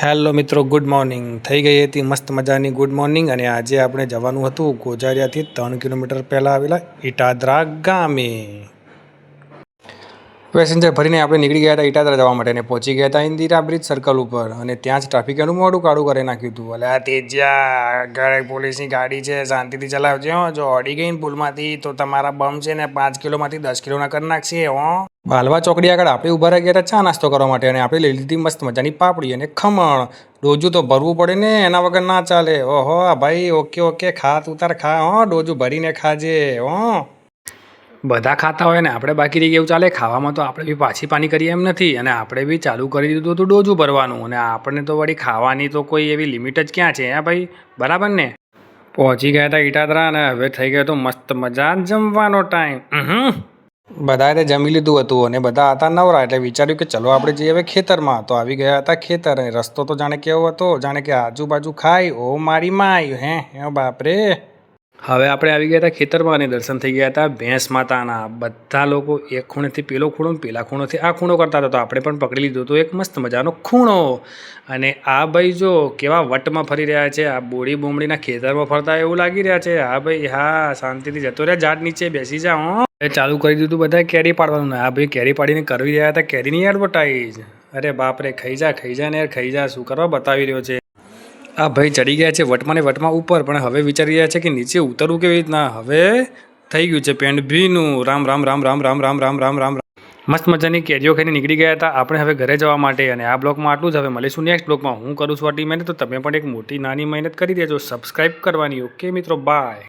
Hello મિત્રો, good morning. થઈ ગઈ હતી મસ્ત મજાની ગુડ મોર્નિંગ. અને આજે આપણે જવાનું હતું ગોજારિયાથી 3 કિલોમીટર પહેલાં આવેલા ઇટાદરા ગામે. પેસેન્જર ભરીને આપણે નીકળી ગયા હતા ઇટાદરા જવા માટે અને પહોંચી ગયા હતા ઇન્દિરા બ્રિજ સર્કલ ઉપર. અને ત્યાં જ ટ્રાફિક એનું મોડું કાઢું કરી નાખ્યું હતું. એટલે આ તેજ્યા પોલીસની ગાડી છે, શાંતિથી ચલાવજો. જો અડી ગઈ ને પુલમાંથી તો તમારા બમ છે ને 5 કિલોમાંથી 10 કિલોના કરી નાખશે. બાલવા ચોકડી આગળ આપણે ઊભા રહી ગયા હતા ચા નાસ્તો કરવા માટે. અને આપણે લઈ લીધી મસ્ત મજાની પાપડી અને ખમણ. ડોજું તો ભરવું પડે ને, એના વગર ના ચાલે. ઓહો ભાઈ, ઓકે ઓકે, ખા તું તાર ખા. ડોજું ભરીને ખાજે. બધા ખાતા હોય ને આપણે બાકી રહી એવું ચાલે? ખાવામાં તો આપણે બી પાછી પાની કરીએ એમ નથી. અને આપણે બી ચાલુ કરી દીધું હતું ડોજું ભરવાનું. અને આપણને તો વળી ખાવાની તો કોઈ એવી લિમિટ જ ક્યાં છે? હા ભાઈ, બરાબર ને? પહોંચી ગયા હતા ઇટાદરા અને હવે થઈ ગયો તો મસ્ત મજા જમવાનો ટાઈમ. બધાએ જમી લીધું હતું અને બધા હતા નવરા. એટલે વિચાર્યું કે ચલો આપણે જઈએ હવે ખેતરમાં. તો આવી ગયા હતા ખેતર. અને રસ્તો તો જાણે કેવો હતો, જાણે કે આજુબાજુ ખાય ઓ મારી માય. હે બાપરે. હવે આપણે આવી ગયા હતા ખેતરમાં અને દર્શન થઈ ગયા હતા ભેંસ માતાના. બધા લોકો એક ખૂણેથી પેલો ખૂણો, પેલા ખૂણોથી આ ખૂણો કરતા હતા. તો આપણે પણ પકડી લીધો હતો એક મસ્ત મજાનો ખૂણો. અને આ ભાઈ જો કેવા વટમાં ફરી રહ્યા છે. આ બોડી બોમડીના ખેતરમાં ફરતા એવું લાગી રહ્યા છે. હા ભાઈ, હા, શાંતિથી જતો રહ્યા, ઝાડ નીચે બેસી જા. ચાલુ કરી દીધું બધા કેરી પાડવાનું. આ ભાઈ કેરી પાડીને કરી રહ્યા હતા કેરીની એડવર્ટાઈઝ. અરે બાપરે, ખાઈ જા ને યાર, ખાઈ જા. શું કરવા બતાવી રહ્યો છે આ ભાઈ? ચડી ગયા છે વટમાં ને વટમાં ઉપર, પણ હવે વિચારી રહ્યા છે કે નીચે ઉતરવું કેવી રીતના. હવે થઈ ગયું છે પેન્ટ ભીનું. રામ રામ રામ રામ રામ રામ રામ રામ રામ. મસ્ત મજાની કેરીઓ ખાઈને નીકળી ગયા હતા આપણે હવે ઘરે જવા માટે. અને આ બ્લોગમાં આટલું જ. હવે મળીશું નેક્સ્ટ બ્લોગમાં. હું કરું છું આટલી મહેનત, તો તમે પણ એક મોટી નાની મહેનત કરી દેજો સબસ્ક્રાઈબ કરવાની. ઓકે મિત્રો, બાય.